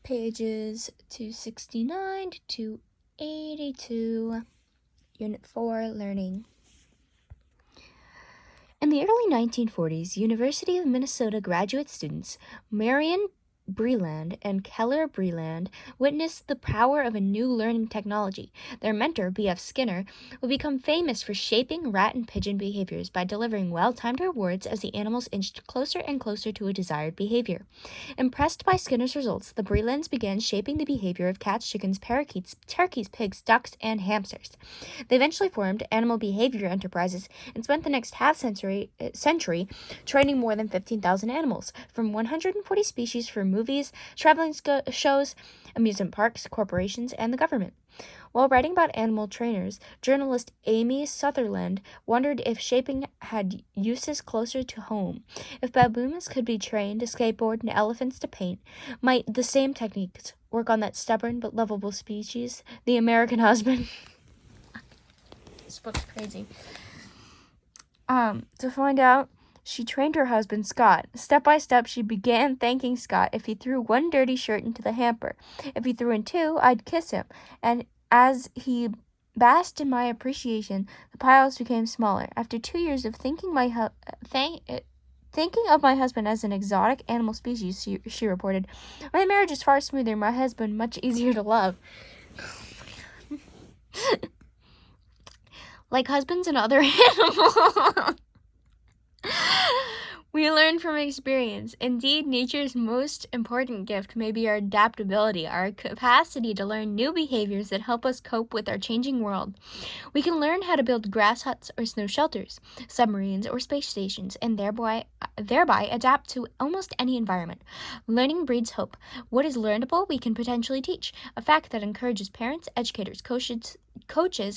pages 269 to 282, Unit 4, Learning. In the early 1940s, University of Minnesota graduate students Marion Breland and Keller Breland witnessed the power of a new learning technology. Their mentor, B.F. Skinner, would become famous for shaping rat and pigeon behaviors by delivering well-timed rewards as the animals inched closer and closer to a desired behavior. Impressed by Skinner's results, the Brelands began shaping the behavior of cats, chickens, parakeets, turkeys, pigs, ducks, and hamsters. They eventually formed Animal Behavior Enterprises and spent the next half-century training more than 15,000 animals, from 140 species for movies, traveling shows, amusement parks, corporations, and the government. While writing about animal trainers, journalist Amy Sutherland wondered if shaping had uses closer to home. If baboons could be trained to skateboard and elephants to paint, might the same techniques work on that stubborn but lovable species, the American husband? This book's crazy. To find out, she trained her husband, Scott. Step by step, she began thanking Scott if he threw one dirty shirt into the hamper. If he threw in two, I'd kiss him. And as he basked in my appreciation, the piles became smaller. After 2 years of thinking of my husband as an exotic animal species, she reported, my marriage is far smoother, my husband much easier to love. Like husbands and other animals. We learn from experience. Indeed, nature's most important gift may be our adaptability, our capacity to learn new behaviors that help us cope with our changing world. We can learn how to build grass huts or snow shelters, submarines or space stations, and thereby adapt to almost any environment. Learning breeds hope. What is learnable, we can potentially teach, a fact that encourages parents, educators, coaches,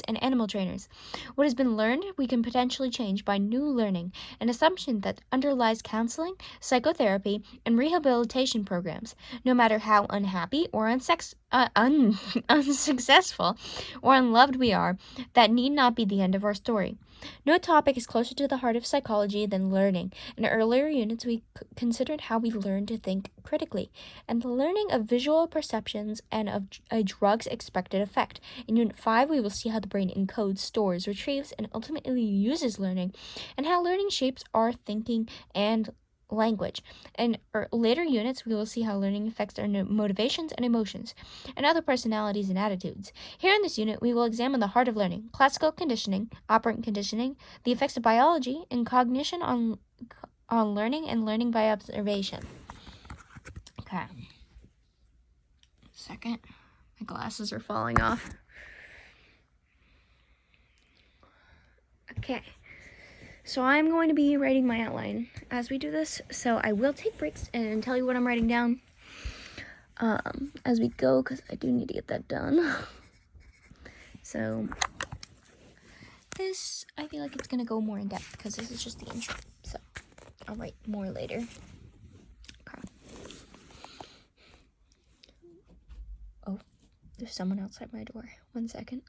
and animal trainers. What has been learned, we can potentially change by new learning, an assumption that underlies counseling, psychotherapy, and rehabilitation programs. No matter how unhappy or unsuccessful or unloved we are, that need not be the end of our story. No topic is closer to the heart of psychology than learning. In earlier units, we considered how we learn to think critically, and the learning of visual perceptions and of a drug's expected effect. In Unit 5, we will see how the brain encodes, stores, retrieves, and ultimately uses learning, and how learning shapes our thinking and language. In later units, we will see how learning affects our motivations and emotions, and other personalities and attitudes. Here in this unit, we will examine the heart of learning, classical conditioning, operant conditioning, the effects of biology, and cognition on learning and learning by observation. Okay. Second. My glasses are falling off. Okay. So I'm going to be writing my outline as we do this. So I will take breaks and tell you what I'm writing down as we go, because I do need to get that done. So this, I feel like it's going to go more in depth because this is just the intro. So I'll write more later. Okay. Oh, there's someone outside my door. 1 second.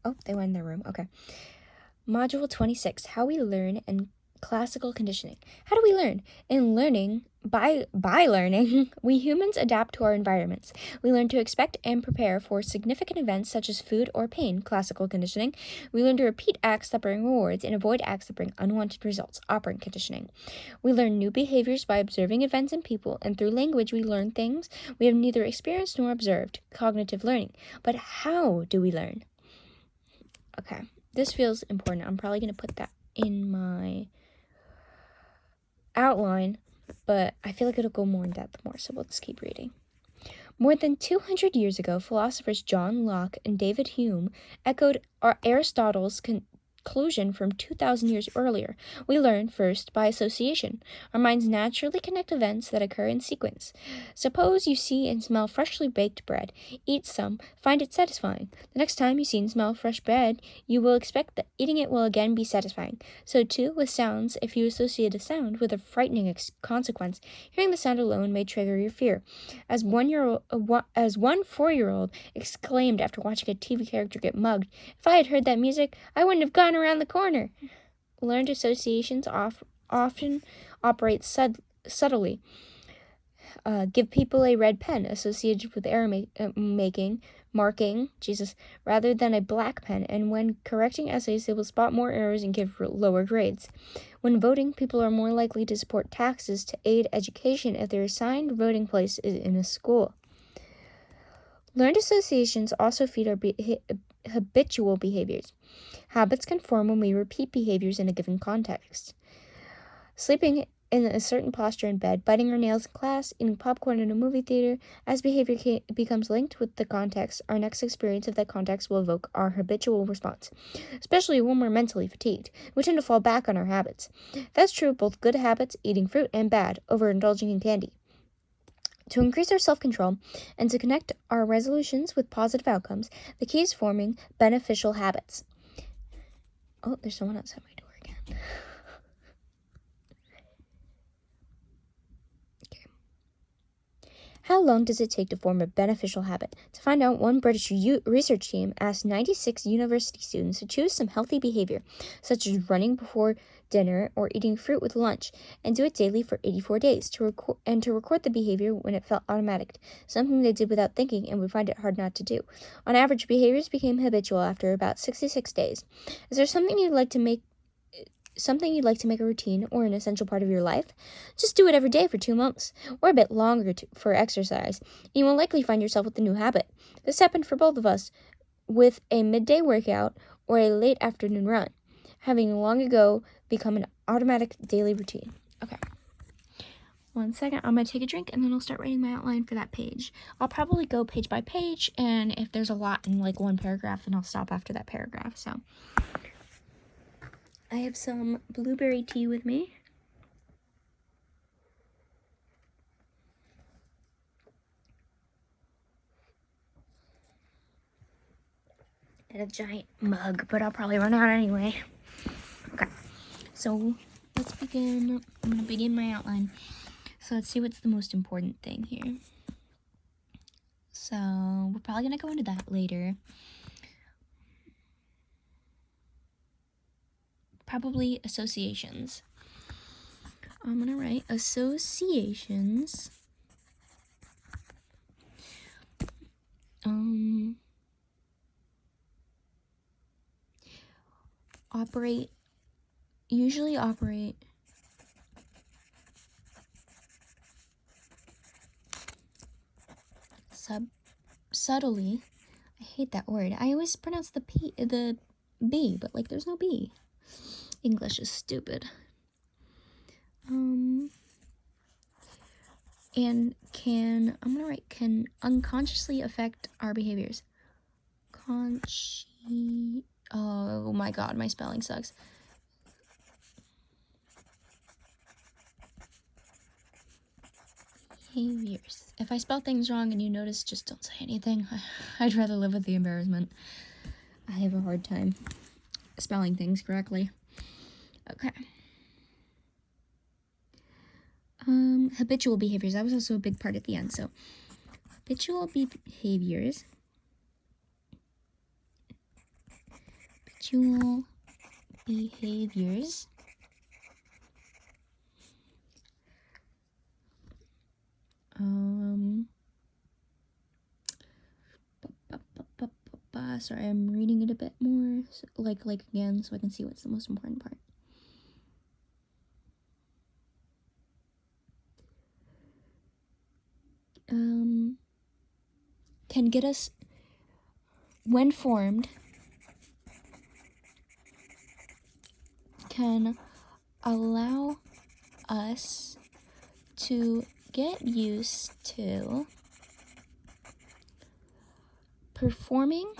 Oh, they went in their room. Okay. Module 26, How We Learn and Classical Conditioning. How do we learn? In learning, by learning, we humans adapt to our environments. We learn to expect and prepare for significant events such as food or pain, classical conditioning. We learn to repeat acts that bring rewards and avoid acts that bring unwanted results, operant conditioning. We learn new behaviors by observing events and people, and through language we learn things we have neither experienced nor observed, cognitive learning. But how do we learn? Okay. This feels important. I'm probably going to put that in my outline, but I feel like it'll go more in depth more, so let's keep reading. More than 200 years ago, philosophers John Locke and David Hume echoed Aristotle's conclusion from 2,000 years earlier. We learn first by association. Our minds naturally connect events that occur in sequence. Suppose you see and smell freshly baked bread. Eat some, find it satisfying. The next time you see and smell fresh bread, you will expect that eating it will again be satisfying. So too with sounds, if you associate a sound with a frightening consequence, hearing the sound alone may trigger your fear. As one 4-year-old exclaimed after watching a TV character get mugged, "If I had heard that music, I wouldn't have gone around the corner." Learned associations often operate subtly. Give people a red pen associated with marking, rather than a black pen, and when correcting essays, they will spot more errors and give lower grades. When voting, people are more likely to support taxes to aid education if their assigned voting place is in a school. Learned associations also feed our habitual behaviors. Habits can form when we repeat behaviors in a given context. Sleeping in a certain posture in bed, biting our nails in class, eating popcorn in a movie theater. As behavior becomes linked with the context, our next experience of that context will evoke our habitual response, especially when we're mentally fatigued. We tend to fall back on our habits. That's true of both good habits, eating fruit, and bad, overindulging in candy. To increase our self-control and to connect our resolutions with positive outcomes, the key is forming beneficial habits. Oh, there's someone outside my door again. How long does it take to form a beneficial habit? To find out, one British research team asked 96 university students to choose some healthy behavior, such as running before dinner or eating fruit with lunch, and do it daily for 84 days, to record the behavior when it felt automatic, something they did without thinking and would find it hard not to do. On average, behaviors became habitual after about 66 days. Is there something you'd like to make a routine or an essential part of your life? Just do it every day for 2 months, or a bit longer for exercise, and you will likely find yourself with a new habit. This happened for both of us with a midday workout or a late afternoon run, having long ago become an automatic daily routine. Okay. 1 second, I'm going to take a drink and then I'll start writing my outline for that page. I'll probably go page by page, and if there's a lot in like one paragraph, then I'll stop after that paragraph. So I have some blueberry tea with me. And a giant mug, but I'll probably run out anyway. Okay, so let's begin. I'm going to begin my outline. So let's see what's the most important thing here. So we're probably going to go into that later. Probably associations. I'm going to write associations. Usually operate subtly. I hate that word. I always pronounce the B, but like there's no B. English is stupid. And can unconsciously affect our behaviors. Oh my god, my spelling sucks. Behaviors. If I spell things wrong and you notice, just don't say anything. I'd rather live with the embarrassment. I have a hard time spelling things correctly. Okay. Habitual behaviors. That was also a big part at the end. So, habitual behaviors. Habitual behaviors. Sorry, I'm reading it a bit more, like again, so I can see what's the most important part. Can get us, when formed, can allow us to get used to performing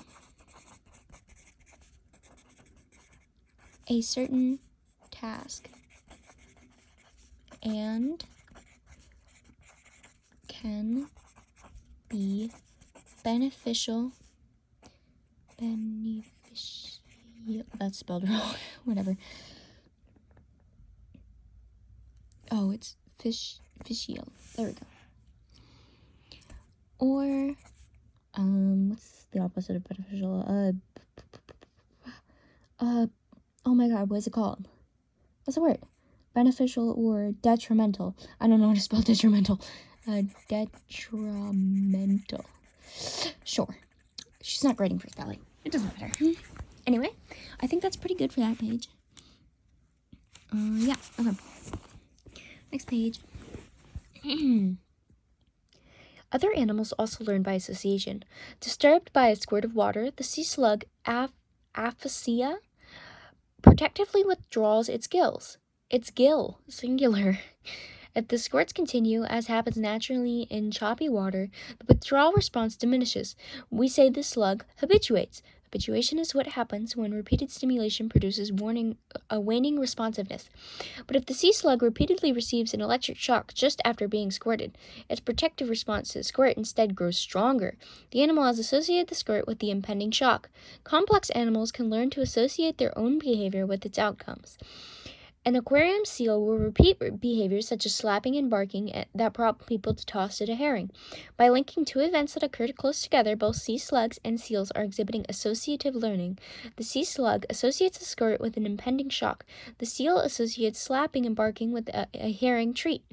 a certain task and can be beneficial. That's spelled wrong. Whatever. Oh, it's fishial. There we go. Or what's the opposite of beneficial? Oh my god, what is it called? What's the word? Beneficial or detrimental. I don't know how to spell detrimental. detrimental. Sure. She's not grading for spelling. It doesn't matter. Anyway, I think that's pretty good for that page. Yeah, okay. Next page. Other animals also learn by association. Disturbed by a squirt of water, the sea slug Aphasia protectively withdraws its gills. Its gill, singular. If the squirts continue, as happens naturally in choppy water, the withdrawal response diminishes. We say the slug habituates. Habituation is what happens when repeated stimulation produces a waning responsiveness. But if the sea slug repeatedly receives an electric shock just after being squirted, its protective response to the squirt instead grows stronger. The animal has associated the squirt with the impending shock. Complex animals can learn to associate their own behavior with its outcomes. An aquarium seal will repeat behaviors such as slapping and barking that prompt people to toss at a herring. By linking two events that occurred close together, both sea slugs and seals are exhibiting associative learning. The sea slug associates the squirt with an impending shock. The seal associates slapping and barking with a herring treat.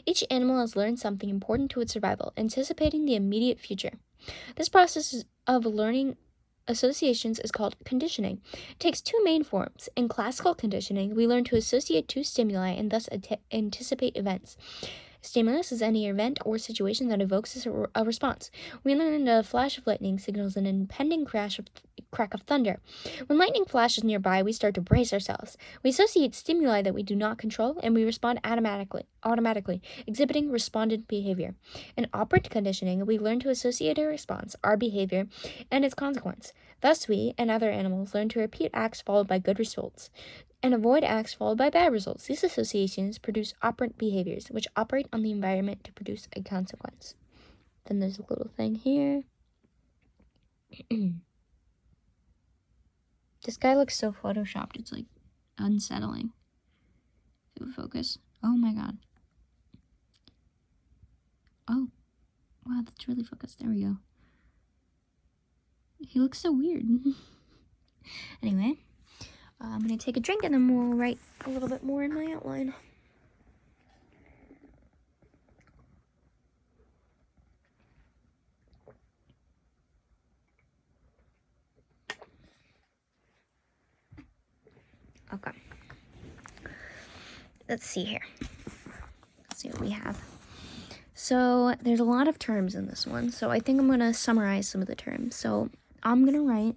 Each animal has learned something important to its survival, anticipating the immediate future. This process of learning associations is called conditioning. It takes two main forms. In classical conditioning, we learn to associate two stimuli and thus anticipate events. A stimulus is any event or situation that evokes a response. We learn a flash of lightning signals an impending crack of thunder. When lightning flashes nearby, we start to brace ourselves. We associate stimuli that we do not control, and we respond automatically, exhibiting respondent behavior. In operant conditioning, we learn to associate a response, our behavior, and its consequence. Thus, we and other animals learn to repeat acts followed by good results, and avoid acts followed by bad results. These associations produce operant behaviors, which operate on the environment to produce a consequence. Then there's a little thing here. This guy looks so photoshopped, it's like unsettling. If it would focus. Oh my god. Oh. Wow, that's really focused. There we go. He looks so weird. Anyway, I'm going to take a drink and then we'll write a little bit more in my outline. Okay. Let's see here. Let's see what we have. So there's a lot of terms in this one, so I think I'm going to summarize some of the terms. So I'm going to write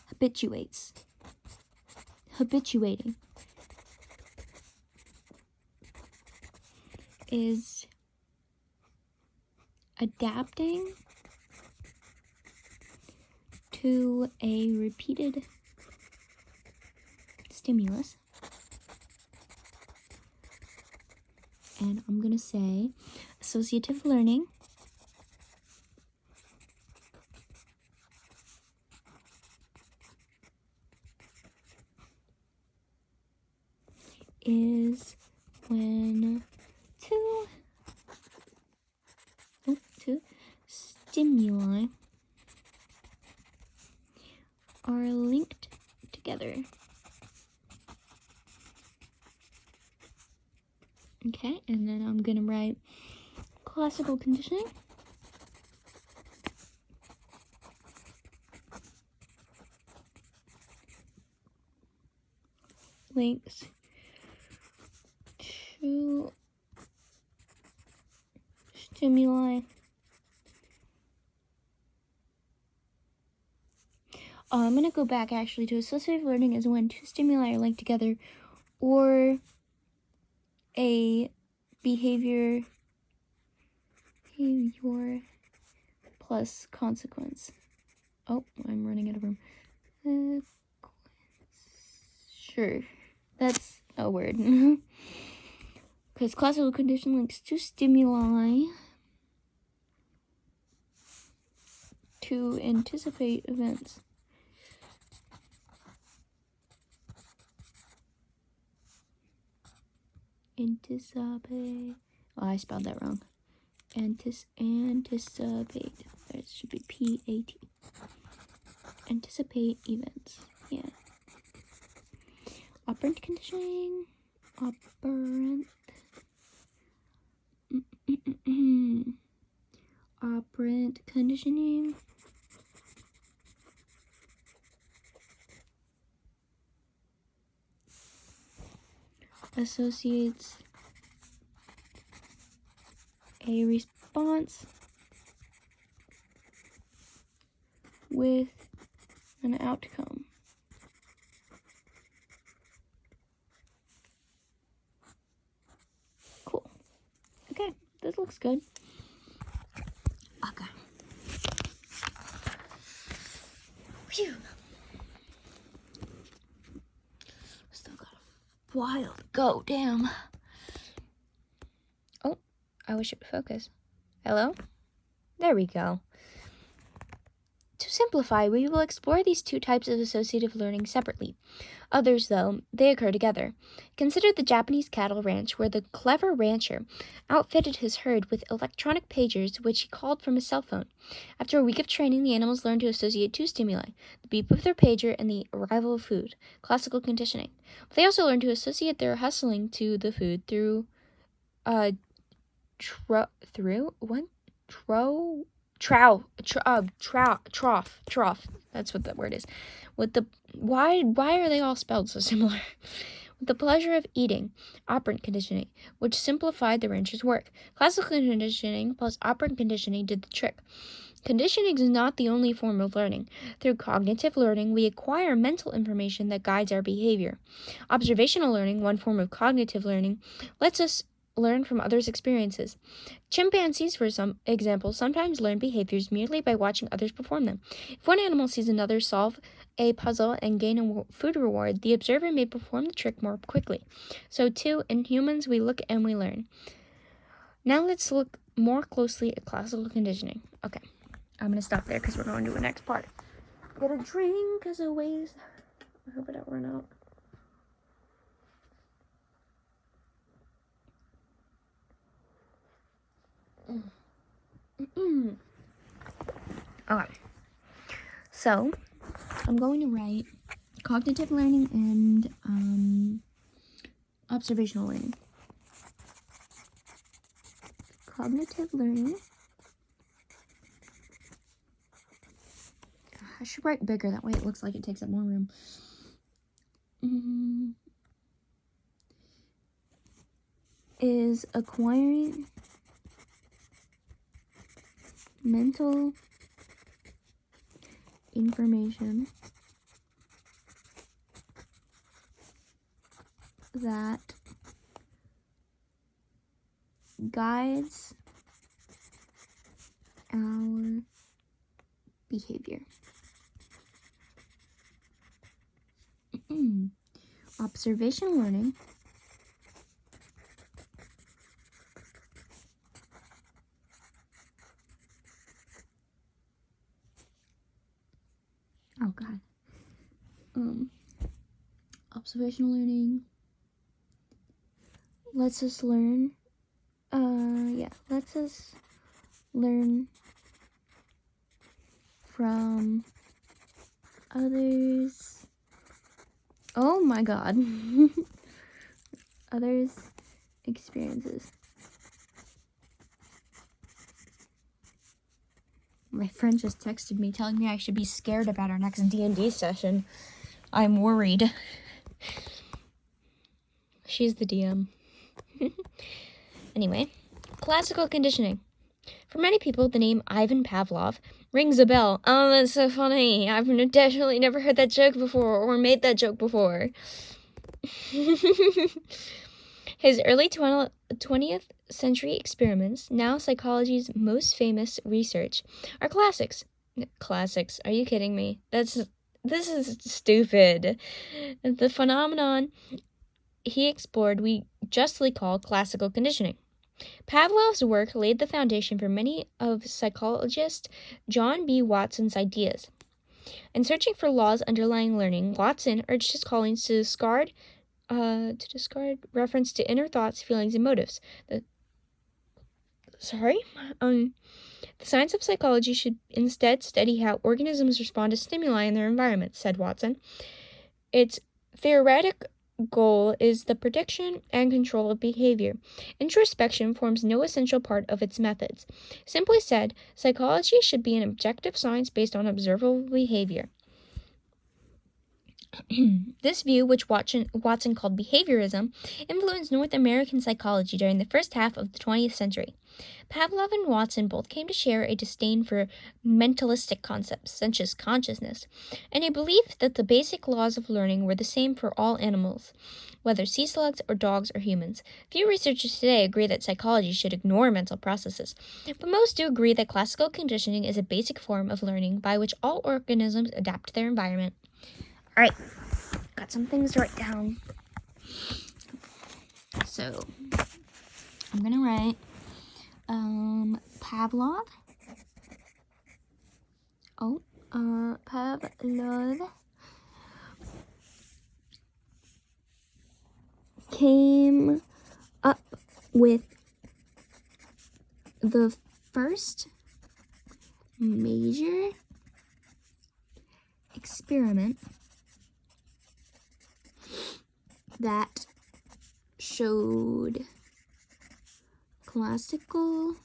habituates, habituating, is adapting to a repeated stimulus. And I'm going to say associative learning is when two stimuli are linked together. Okay, and then I'm going to write classical conditioning. Links to stimuli I'm going to go back actually to associative learning is when two stimuli are linked together or a behavior plus consequence. Oh, I'm running out of room. Sure, that's a word. Because classical condition links two stimuli to anticipate events. Anticipate. Oh, I spelled that wrong. Anticipate. It should be P-A-T. Anticipate events. Yeah. Operant conditioning operant operant conditioning associates a response with an outcome. Cool. Okay, this looks good. Okay. Phew. Still got a while to go, damn. Oh, I wish it would focus. Hello? There we go. To simplify, we will explore these two types of associative learning separately. Others, though, they occur together. Consider the Japanese cattle ranch where the clever rancher outfitted his herd with electronic pagers which he called from his cell phone. After a week of training, the animals learned to associate two stimuli, the beep of their pager and the arrival of food, classical conditioning. But they also learned to associate their hustling to the food through trough. That's what that word is. With the why are they all spelled so similar? With the pleasure of eating, operant conditioning, which simplified the rancher's work. Classical conditioning plus operant conditioning did the trick. Conditioning is not the only form of learning. Through cognitive learning, we acquire mental information that guides our behavior. Observational learning, one form of cognitive learning, lets us learn from others' experiences. Chimpanzees, for example, sometimes learn behaviors merely by watching others perform them. If one animal sees another solve a puzzle and gain a food reward, the observer may perform the trick more quickly. So too, in humans, we look and we learn. Now let's look more closely at classical conditioning. Okay, I'm going to stop there because we're going to the next part. Get a drink as always. I hope I don't run out. Okay, so I'm going to write cognitive learning and observational learning. Cognitive learning. I should write bigger, that way it looks like it takes up more room. Is acquiring mental information that guides our behavior. Observational learning observational learning lets us learn from others. Oh my god. Others' experiences. My friend just texted me telling me I should be scared about our next D&D session. I'm worried. She's the DM. Anyway, classical conditioning. For many people, the name Ivan Pavlov rings a bell. Oh, that's so funny. I've definitely never heard that joke before or made that joke before. His early 20th century experiments, now psychology's most famous research, are classics. Classics? Are you kidding me? This is stupid. The phenomenon he explored we justly call classical conditioning. Pavlov's work laid the foundation for many of psychologist John B. Watson's ideas. In searching for laws underlying learning, Watson urged his colleagues to discard reference to inner thoughts, feelings, and motives. The science of psychology should instead study how organisms respond to stimuli in their environment, said Watson. Its theoretic goal is the prediction and control of behavior. Introspection forms no essential part of its methods. Simply said, psychology should be an objective science based on observable behavior. This view, which Watson called behaviorism, influenced North American psychology during the first half of the 20th century. Pavlov and Watson both came to share a disdain for mentalistic concepts, such as consciousness, and a belief that the basic laws of learning were the same for all animals, whether sea slugs or dogs or humans. Few researchers today agree that psychology should ignore mental processes, but most do agree that classical conditioning is a basic form of learning by which all organisms adapt to their environment. All right, got some things to write down. So, I'm going to write Pavlov. Pavlov came up with the first major experiment that showed classical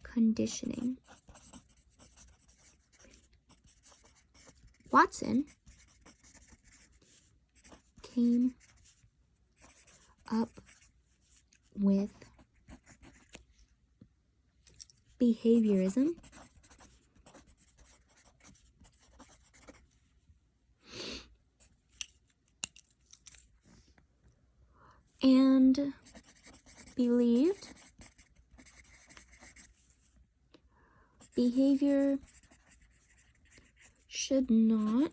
conditioning. Watson came up with behaviorism. And believed behavior should not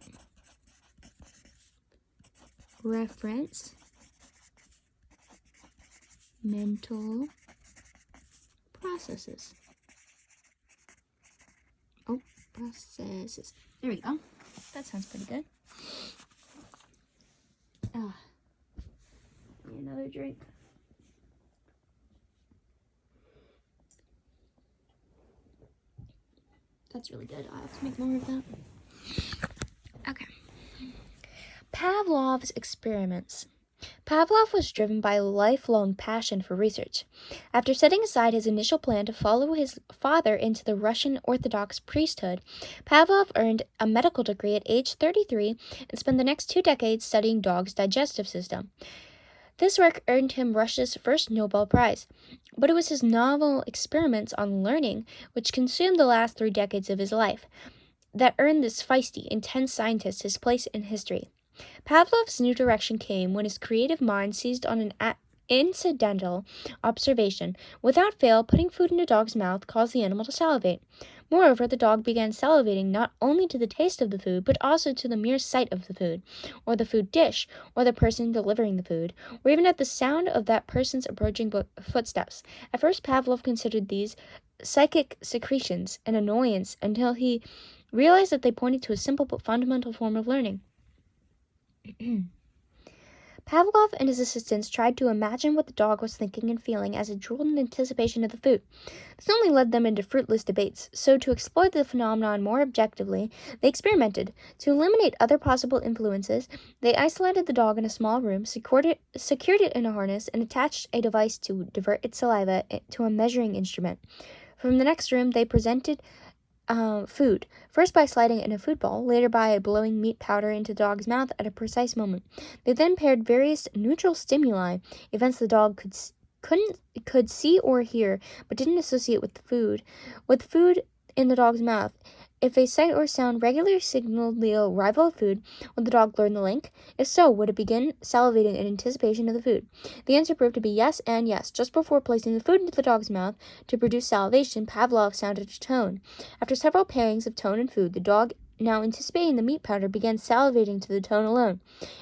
reference mental processes. Processes. There we go. That sounds pretty good. Another drink. That's really good. I'll have to make more of that. Okay. Pavlov's experiments. Pavlov was driven by a lifelong passion for research. After setting aside his initial plan to follow his father into the Russian Orthodox priesthood, Pavlov earned a medical degree at age 33 and spent the next 2 decades studying dogs' digestive system. This work earned him Russia's first Nobel Prize, but it was his novel experiments on learning, which consumed the last 3 decades of his life, that earned this feisty, intense scientist his place in history. Pavlov's new direction came when his creative mind seized on an incidental observation. Without fail, putting food in a dog's mouth caused the animal to salivate. Moreover, the dog began salivating not only to the taste of the food, but also to the mere sight of the food, or the food dish, or the person delivering the food, or even at the sound of that person's approaching footsteps. At first, Pavlov considered these psychic secretions an annoyance until he realized that they pointed to a simple but fundamental form of learning. Pavlov and his assistants tried to imagine what the dog was thinking and feeling as it drooled in anticipation of the food. This only led them into fruitless debates, so to explore the phenomenon more objectively, they experimented. To eliminate other possible influences, they isolated the dog in a small room, secured it in a harness, and attached a device to divert its saliva to a measuring instrument. From the next room, they presented food, first by sliding it in a food ball, later by blowing meat powder into the dog's mouth at a precise moment. They then paired various neutral stimuli, events the dog could see or hear, but didn't associate with food in the dog's mouth. If a sight or sound regularly signaled the arrival of food, would the dog learn the link? If so, would it begin salivating in anticipation of the food? The answer proved to be yes and yes. Just before placing the food into the dog's mouth to produce salivation, Pavlov sounded a tone. After several pairings of tone and food, the dog, now anticipating the meat powder, began salivating to the tone alone.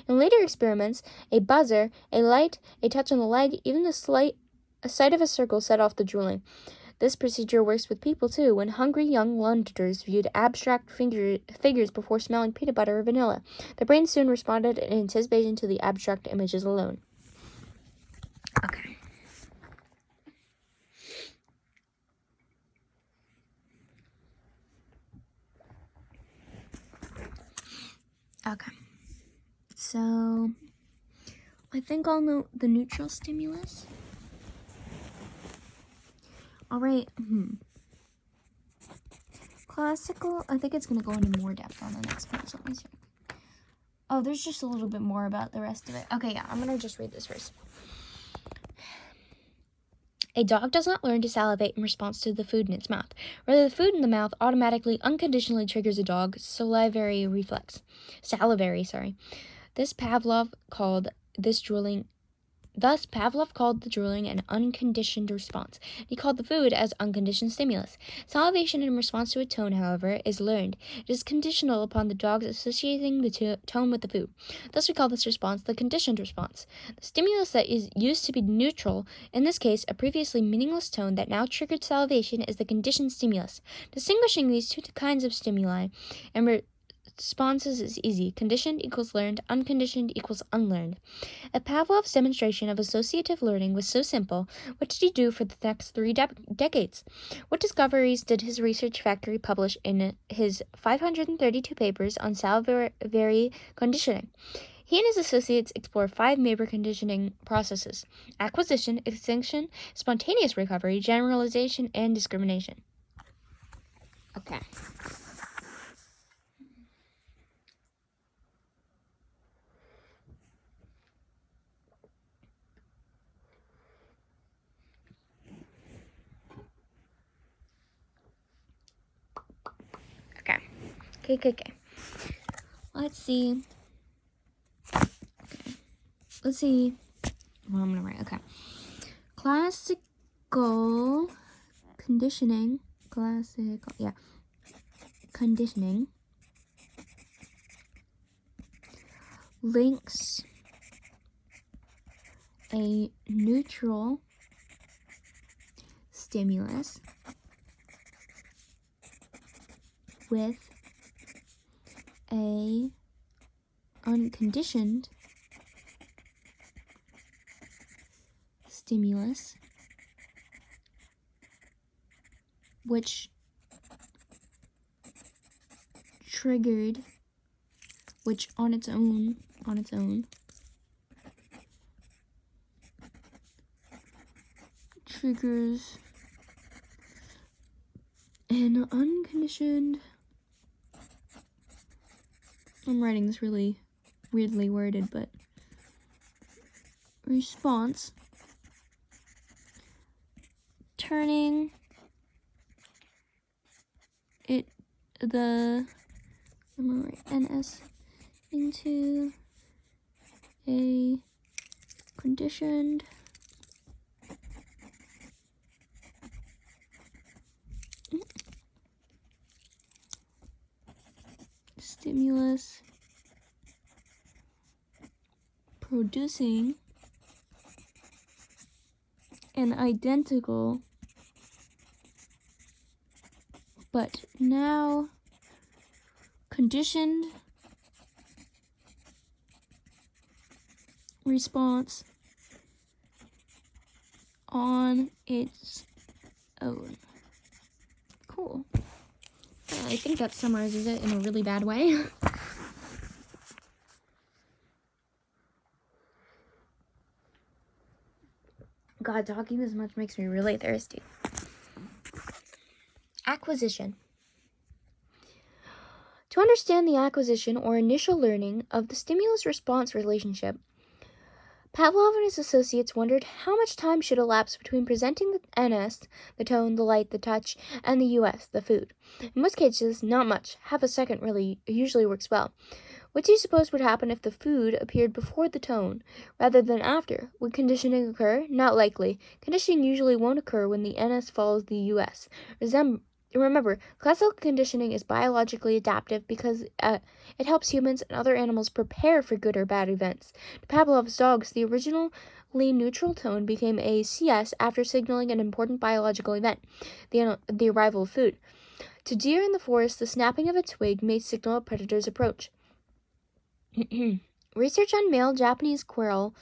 In later experiments, a buzzer, a light, a touch on the leg, even a sight of a circle set off the drooling. This procedure works with people, too. When hungry young Londoners viewed abstract figures before smelling peanut butter or vanilla, their brains soon responded in anticipation to the abstract images alone. Okay. so I think I'll note the neutral stimulus. All right. Classical, I think it's going to go into more depth on the next page. Let me see. Oh, there's just a little bit more about the rest of it. Okay, yeah, I'm going to just read this first. A dog does not learn to salivate in response to the food in its mouth. Rather, the food in the mouth automatically, unconditionally triggers a dog's salivary reflex. Thus, Pavlov called the drooling an unconditioned response. He called the food as unconditioned stimulus. Salivation in response to a tone, however, is learned. It is conditional upon the dog's associating the tone with the food. Thus, we call this response the conditioned response. The stimulus that is used to be neutral, in this case, a previously meaningless tone that now triggered salivation, is the conditioned stimulus. Distinguishing these two kinds of stimuli and responses is easy. Conditioned equals learned, unconditioned equals unlearned. If Pavlov's demonstration of associative learning was so simple, what did he do for the next 3 decades? What discoveries did his research factory publish in his 532 papers on salivary conditioning? He and his associates explored 5 major conditioning processes: acquisition, extinction, spontaneous recovery, generalization, and discrimination. Okay. Okay. Let's see. Well, I'm gonna write. Okay. Classical conditioning. Conditioning links a neutral stimulus with a unconditioned stimulus, which on its own triggers an unconditioned, I'm writing this really weirdly worded, but response, turning the NS into a conditioned stimulus producing an identical but now conditioned response on its own. Cool. I think that summarizes it in a really bad way. God, talking this much makes me really thirsty. Acquisition. To understand the acquisition or initial learning of the stimulus-response relationship, Pavlov and his associates wondered how much time should elapse between presenting the NS, the tone, the light, the touch, and the US, the food. In most cases, not much. Half a second usually works well. What do you suppose would happen if the food appeared before the tone, rather than after? Would conditioning occur? Not likely. Conditioning usually won't occur when the NS follows the US. Remember, classical conditioning is biologically adaptive because it helps humans and other animals prepare for good or bad events. To Pavlov's dogs, the originally neutral tone became a CS after signaling an important biological event, the arrival of food. To deer in the forest, the snapping of a twig may signal a predator's approach. Research on male Japanese quail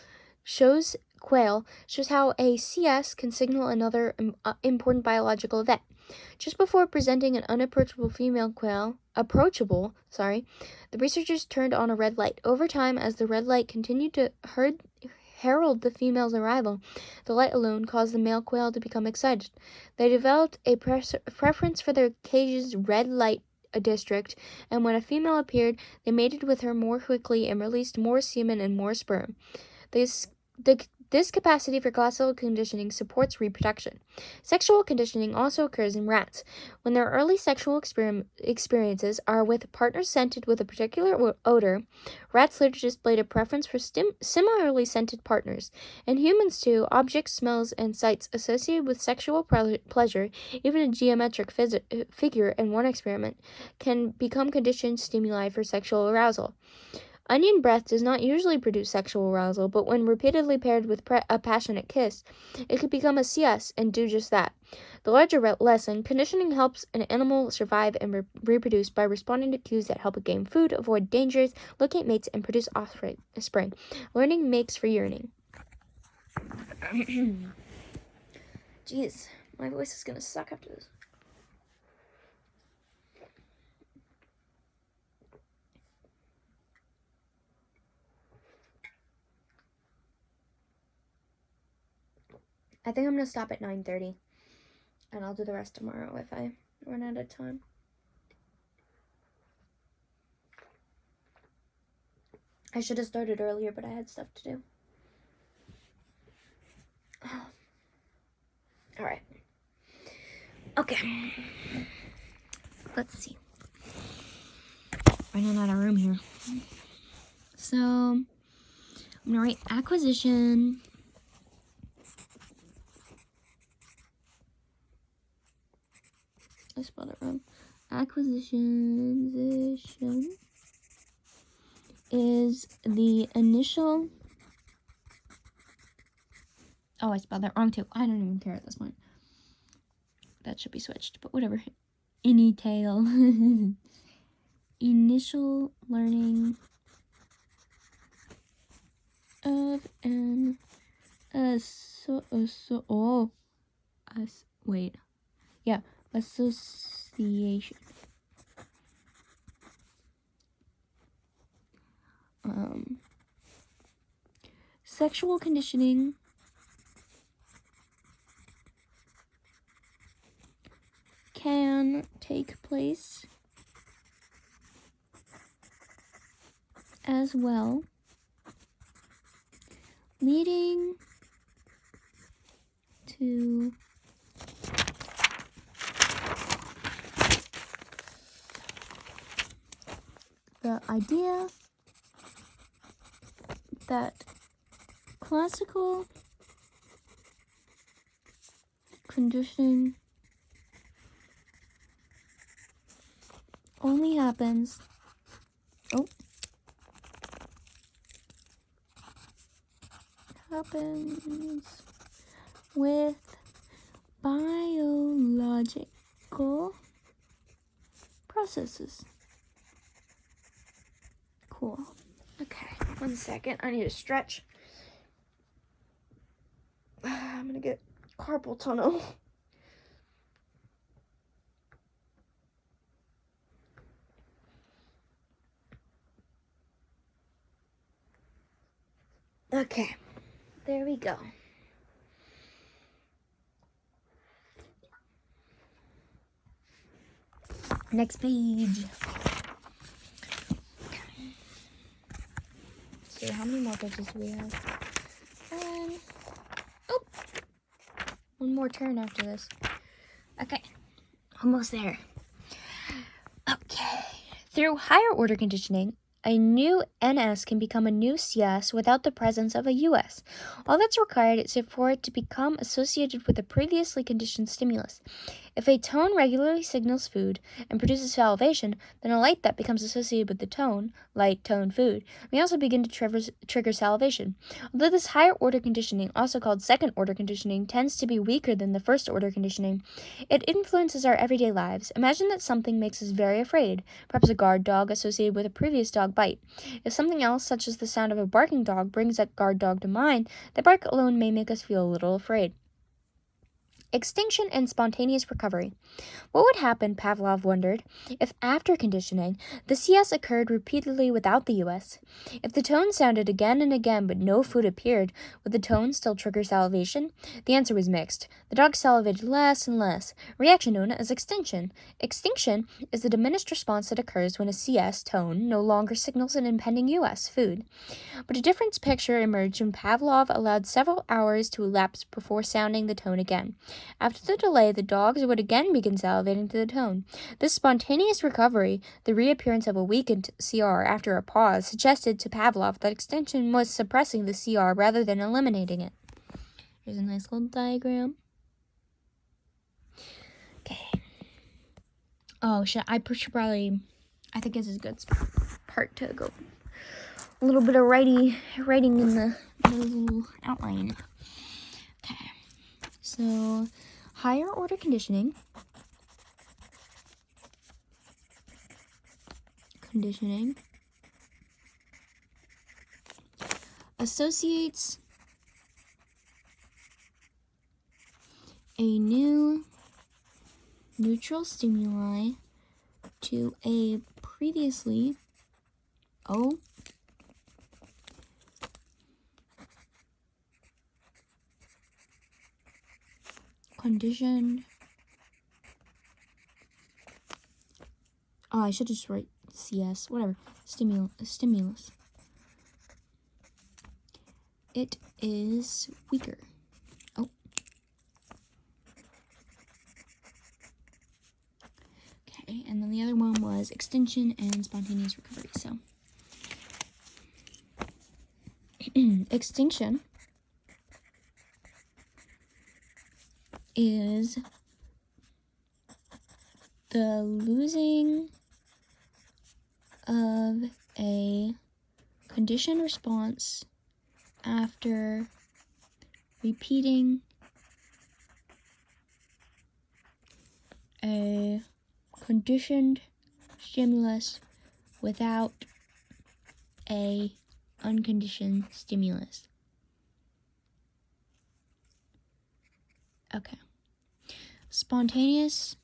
shows quail shows how a CS can signal another important biological event. Just before presenting an unapproachable female quail, the researchers turned on a red light. Over time, as the red light continued to herald the female's arrival, the light alone caused the male quail to become excited. They developed a preference for their cage's red light district, and when a female appeared, they mated with her more quickly and released more semen and more sperm. This capacity for classical conditioning supports reproduction. Sexual conditioning also occurs in rats. When their early sexual experiences are with partners scented with a particular odor, rats later displayed a preference for similarly scented partners. In humans, too, objects, smells, and sights associated with sexual pleasure, even a geometric figure in one experiment, can become conditioned stimuli for sexual arousal. Onion breath does not usually produce sexual arousal, but when repeatedly paired with a passionate kiss, it could become a CS and do just that. The larger lesson: conditioning helps an animal survive and reproduce by responding to cues that help it gain food, avoid dangers, locate mates, and produce offspring. Learning makes for yearning. Jeez, my voice is gonna suck after this. I think I'm going to stop at 9:30, and I'll do the rest tomorrow if I run out of time. I should have started earlier, but I had stuff to do. All right. Okay. Let's see. Running out of room here. So, I'm going to write acquisition. I spelled it wrong. Acquisition is the initial. Oh, I spelled that wrong too. I don't even care at this point. That should be switched, but whatever. Initial learning of an association. Sexual conditioning can take place as well, leading to the idea that classical conditioning only happens with biological processes. Cool. Okay, 1 second. I need to stretch. I'm gonna get carpal tunnel. Okay, there we go. Next page. Okay. So how many more pages do we have? One more turn after this. Okay, almost there. Okay. Through higher order conditioning, a new NS can become a new CS without the presence of a US. All that's required is for it to become associated with a previously conditioned stimulus. If a tone regularly signals food and produces salivation, then a light that becomes associated with the tone, light, tone, food, may also begin to trigger salivation. Although this higher order conditioning, also called second order conditioning, tends to be weaker than the first order conditioning, it influences our everyday lives. Imagine that something makes us very afraid, perhaps a guard dog associated with a previous dog bite. If something else, such as the sound of a barking dog, brings that guard dog to mind, the bark alone may make us feel a little afraid. Extinction and spontaneous recovery. What would happen, Pavlov wondered, if after conditioning, the CS occurred repeatedly without the US? If the tone sounded again and again but no food appeared, would the tone still trigger salivation? The answer was mixed. The dog salivated less and less, a reaction known as extinction. Extinction is the diminished response that occurs when a CS tone no longer signals an impending US food. But a different picture emerged when Pavlov allowed several hours to elapse before sounding the tone again. After the delay, the dogs would again begin salivating to the tone. This spontaneous recovery, the reappearance of a weakened CR after a pause, suggested to Pavlov that extinction was suppressing the CR rather than eliminating it. Here's a nice little diagram. Okay. Oh, I should probably... I think this is a good part to go. A little bit of writing in the little outline. Okay. So, higher order conditioning associates a new neutral stimuli to a previously conditioned. I should just write CS, whatever. Stimulus. It is weaker. Okay, and then the other one was extinction and spontaneous recovery. So, extinction is the losing of a conditioned response after repeating a conditioned stimulus without a unconditioned stimulus. Okay. Spontaneous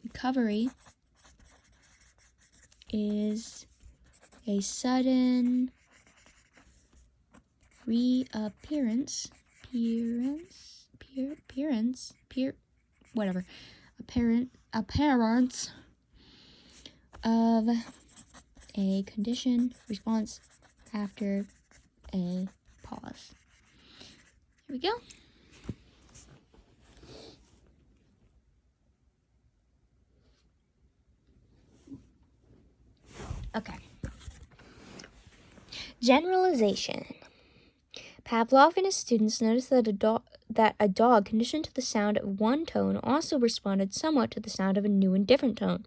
recovery is a sudden apparent appearance of a conditioned response after a pause. Here we go. Okay. Generalization. Pavlov and his students noticed that a dog conditioned to the sound of one tone also responded somewhat to the sound of a new and different tone.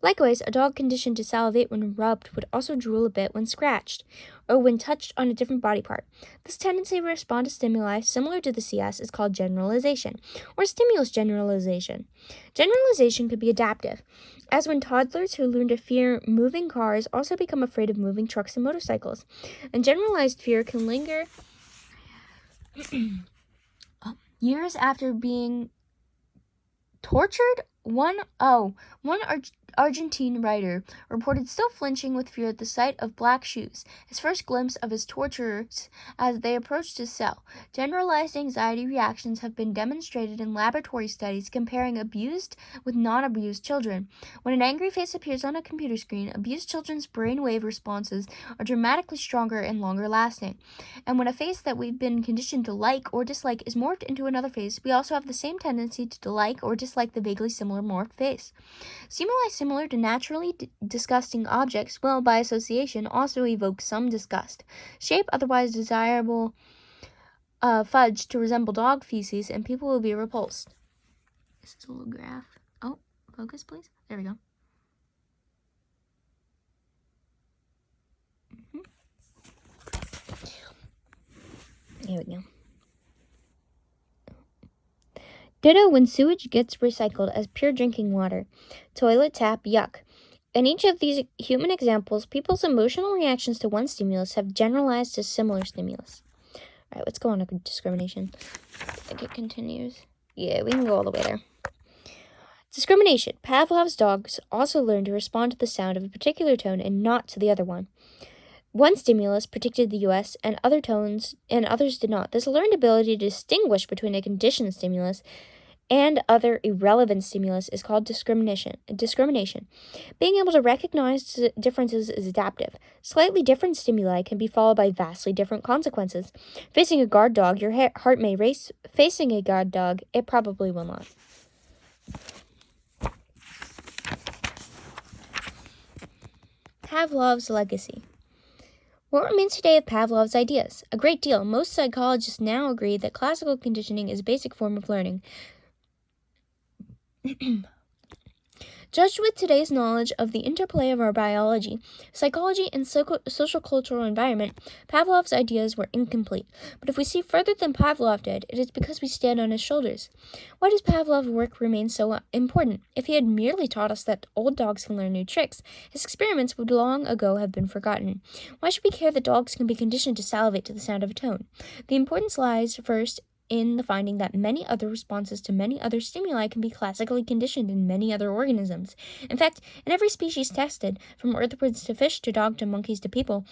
Likewise, a dog conditioned to salivate when rubbed would also drool a bit when scratched, or when touched on a different body part. This tendency to respond to stimuli similar to the CS is called generalization, or stimulus generalization. Generalization could be adaptive, as when toddlers who learn to fear moving cars also become afraid of moving trucks and motorcycles. And generalized fear can linger years after being tortured. One Argentine writer reported still flinching with fear at the sight of black shoes, his first glimpse of his torturers as they approached his cell. Generalized anxiety reactions have been demonstrated in laboratory studies comparing abused with non-abused children. When an angry face appears on a computer screen, abused children's brainwave responses are dramatically stronger and longer lasting. And when a face that we've been conditioned to like or dislike is morphed into another face, we also have the same tendency to like or dislike the vaguely similar morphed face. Stimuli similar to naturally disgusting objects will, by association, also evoke some disgust. Shape otherwise desirable fudge to resemble dog feces, and people will be repulsed. This is a little graph. Oh, focus, please. There we go. Here we go. Ditto when sewage gets recycled as pure drinking water. Toilet tap, yuck. In each of these human examples, people's emotional reactions to one stimulus have generalized to similar stimulus. All right, let's go on to discrimination. I think it continues. Yeah, we can go all the way there. Discrimination. Pavlov's dogs also learn to respond to the sound of a particular tone and not to the other one. One stimulus predicted the US and other tones and others did not. This learned ability to distinguish between a conditioned stimulus and other irrelevant stimulus is called discrimination. Being able to recognize differences is adaptive. Slightly different stimuli can be followed by vastly different consequences. Facing a guard dog, your heart may race. Facing a guard dog, it probably will not. Pavlov's legacy. What remains today of Pavlov's ideas? A great deal. Most psychologists now agree that classical conditioning is a basic form of learning. Judged with today's knowledge of the interplay of our biology, psychology, and social cultural environment, Pavlov's ideas were incomplete. But if we see further than Pavlov did, it is because we stand on his shoulders. Why does Pavlov's work remain so important? If he had merely taught us that old dogs can learn new tricks, his experiments would long ago have been forgotten. Why should we care that dogs can be conditioned to salivate to the sound of a tone? The importance lies first in the finding that many other responses to many other stimuli can be classically conditioned in many other organisms. In fact, in every species tested, from earthworms to fish to dog to monkeys to people,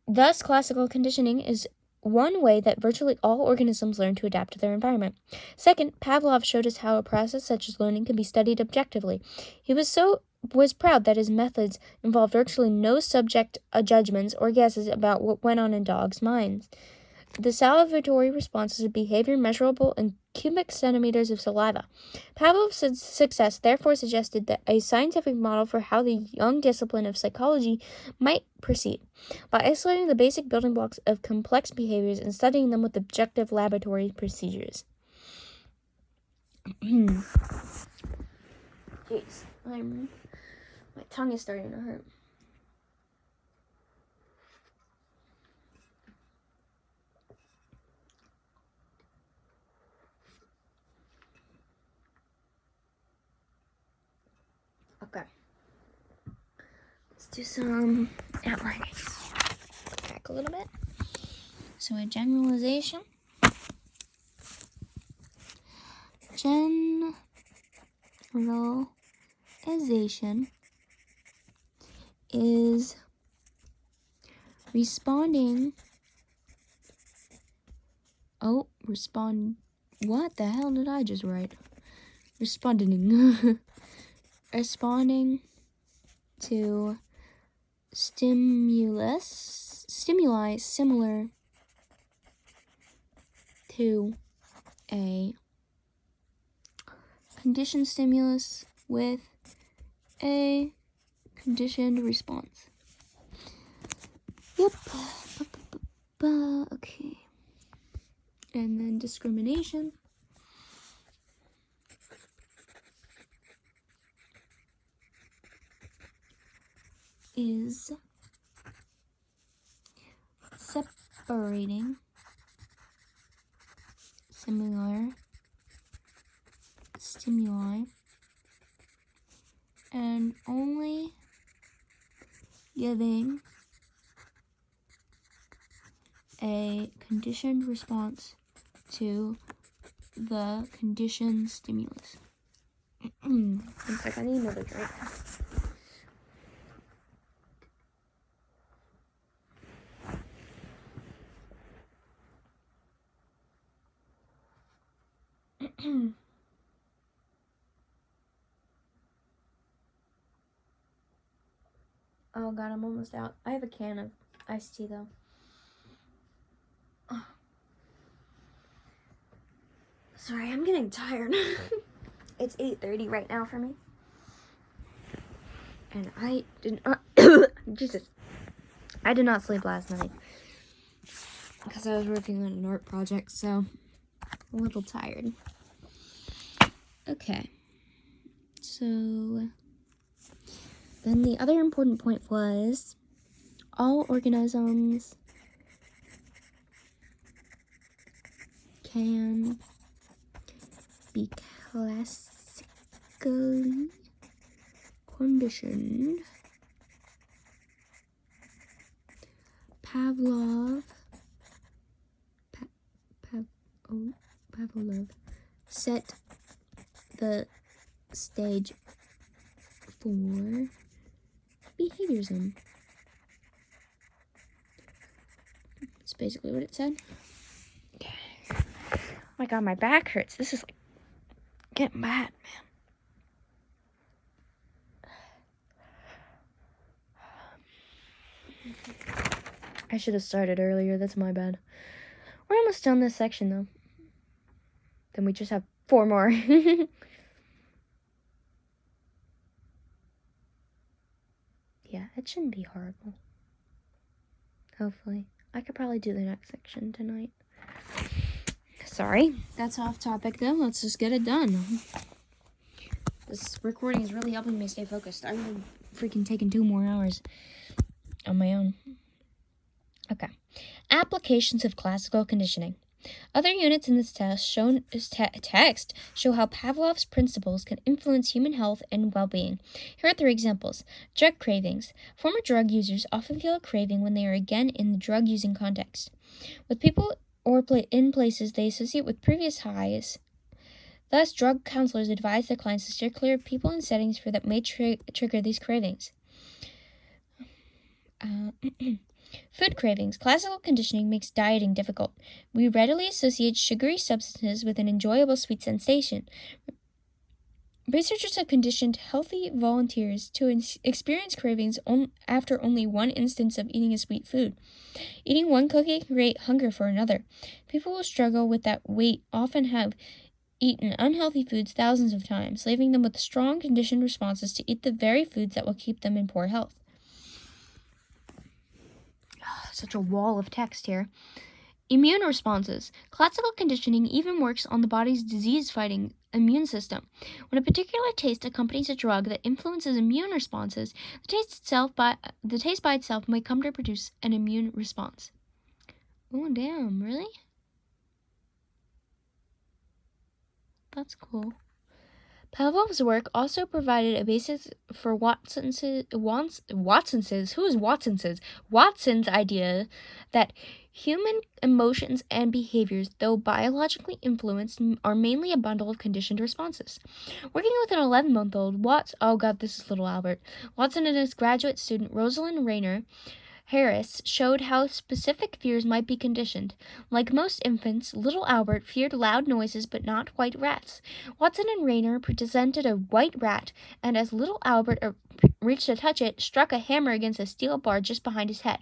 thus classical conditioning is one way that virtually all organisms learn to adapt to their environment. Second, Pavlov showed us how a process such as learning can be studied objectively. He was proud that his methods involved virtually no subject judgments or guesses about what went on in dogs' minds. The salivatory responses of behavior measurable in cubic centimeters of saliva. Pavlov's success therefore suggested that a scientific model for how the young discipline of psychology might proceed, by isolating the basic building blocks of complex behaviors and studying them with objective laboratory procedures. Jeez, my tongue is starting to hurt. Okay. Let's do some outlining. Back a little bit. So a generalization. Generalization is responding. What the hell did I just write? Responding to stimuli similar to a conditioned stimulus with a conditioned response. Yep. Okay. And then discrimination is separating similar stimuli and only giving a conditioned response to the conditioned stimulus. One sec, I need another drink. Oh god, I'm almost out. I have a can of iced tea though. Oh. Sorry, I'm getting tired. It's 8:30 right now for me. And I did not Jesus. I did not sleep last night. because I was working on an art project, so a little tired. Okay, so then the other important point was all organisms can be classically conditioned. Pavlov set the stage for behaviorism. That's basically what it said. Okay. Oh my god, my back hurts. This is like getting bad, man. I should have started earlier. That's my bad. We're almost done this section, though. Then we just have 4 more. Yeah, it shouldn't be horrible. Hopefully. I could probably do the next section tonight. Sorry. That's off topic, though. Let's just get it done. This recording is really helping me stay focused. I would have freaking taken 2 more hours on my own. Okay. Applications of classical conditioning. Other units in this text show how Pavlov's principles can influence human health and well-being. Here are 3 examples. Drug cravings. Former drug users often feel a craving when they are again in the drug-using context. With people or in places they associate with previous highs. Thus, drug counselors advise their clients to steer clear of people and settings that may trigger these cravings. Food cravings. Classical conditioning makes dieting difficult. We readily associate sugary substances with an enjoyable sweet sensation. Researchers have conditioned healthy volunteers to experience cravings after only 1 instance of eating a sweet food. Eating 1 cookie can create hunger for another. People who struggle with that weight often have eaten unhealthy foods thousands of times, leaving them with strong conditioned responses to eat the very foods that will keep them in poor health. Such a wall of text here. Immune responses. Classical conditioning even works on the body's disease-fighting immune system. When a particular taste accompanies a drug that influences immune responses, the taste by itself may come to produce an immune response. Oh, damn, really? That's cool. Pavlov's work also provided a basis for Watson's idea that human emotions and behaviors, though biologically influenced, are mainly a bundle of conditioned responses. Working with an 11-month-old, this is little Albert. Watson and his graduate student Rosalind Rayner Harris showed how specific fears might be conditioned. Like most infants, little Albert feared loud noises but not white rats. Watson and Rayner presented a white rat, and as little Albert reached to touch it, struck a hammer against a steel bar just behind his head.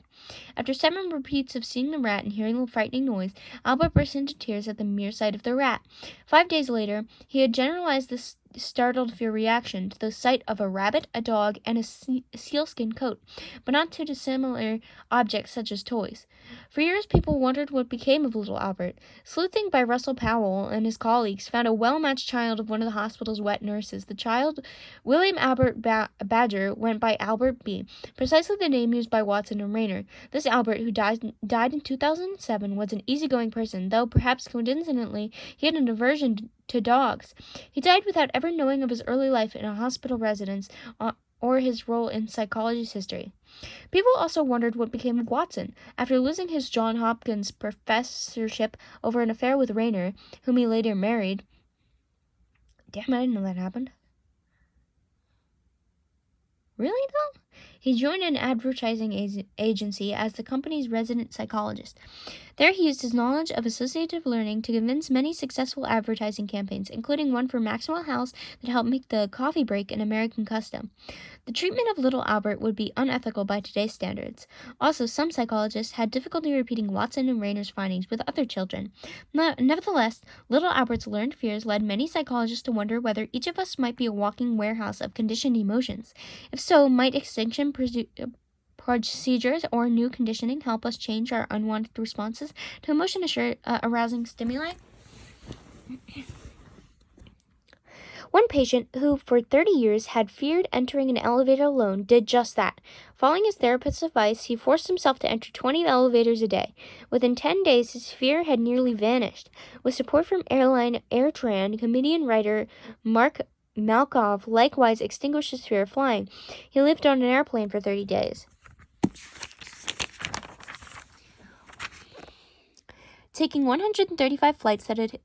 After 7 repeats of seeing the rat and hearing the frightening noise, Albert burst into tears at the mere sight of the rat. 5 days later, he had generalized this startled fear reaction to the sight of a rabbit, a dog, and a sealskin coat, but not to dissimilar objects such as toys. For years, people wondered what became of little Albert. Sleuthing by Russell Powell and his colleagues found a well-matched child of one of the hospital's wet nurses. The child, William Albert Badger, went by Albert B., precisely the name used by Watson and Rayner. This Albert, who died in 2007, was an easygoing person, though perhaps coincidentally he had an aversion to dogs. He died without ever knowing of his early life in a hospital residence or his role in psychology's history. People also wondered what became of Watson. After losing his Johns Hopkins professorship over an affair with Rayner, whom he later married. Damn, I didn't know that happened. Really, though? He joined an advertising agency as the company's resident psychologist. There he used his knowledge of associative learning to convince many successful advertising campaigns, including one for Maxwell House that helped make the coffee break an American custom. The treatment of little Albert would be unethical by today's standards. Also, some psychologists had difficulty repeating Watson and Rayner's findings with other children. Nevertheless, little Albert's learned fears led many psychologists to wonder whether each of us might be a walking warehouse of conditioned emotions. If so, might extinction Procedures or new conditioning help us change our unwanted responses to emotion arousing stimuli. One patient who for 30 years had feared entering an elevator alone did just that. Following his therapist's advice, he forced himself to enter 20 elevators a day. Within 10 days, his fear had nearly vanished. With support from airline AirTran, comedian writer Mark Malkoff likewise extinguished his fear of flying. He lived on an airplane for 30 days. Taking 135 flights that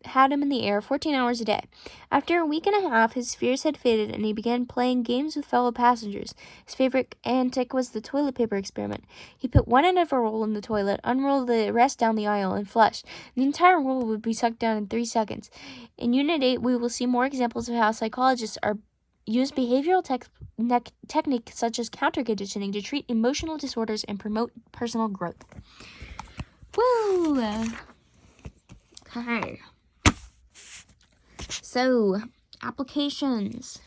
had him in the air 14 hours a day. After a week and a half, his fears had faded and he began playing games with fellow passengers. His favorite antic was the toilet paper experiment. He put one end of a roll in the toilet, unrolled the rest down the aisle, and flushed. The entire roll would be sucked down in 3 seconds. In Unit 8, we will see more examples of how psychologists use behavioral techniques such as counter-conditioning to treat emotional disorders and promote personal growth. Woo! Okay. So, applications.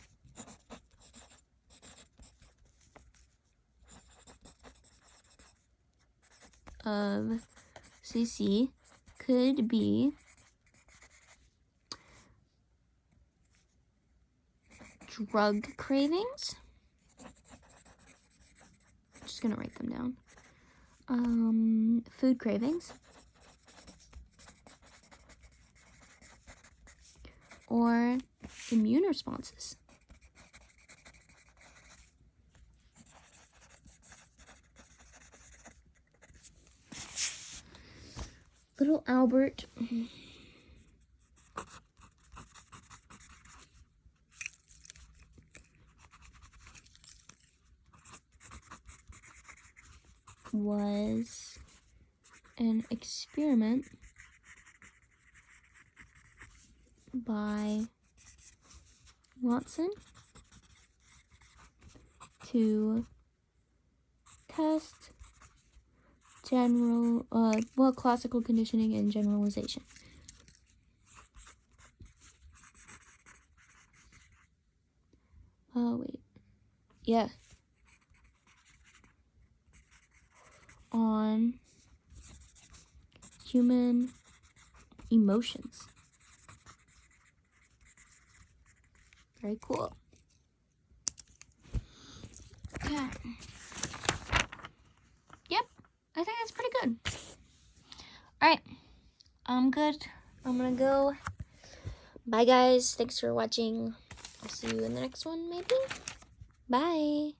Of CC could be drug cravings. Just gonna write them down. Food cravings. Or immune responses. Little Albert was an experiment by Watson to test classical conditioning and generalization. Yeah. On human emotions. Very cool. Yeah. Yep. I think that's pretty good. Alright. I'm good. I'm gonna go. Bye, guys. Thanks for watching. I'll see you in the next one, maybe. Bye.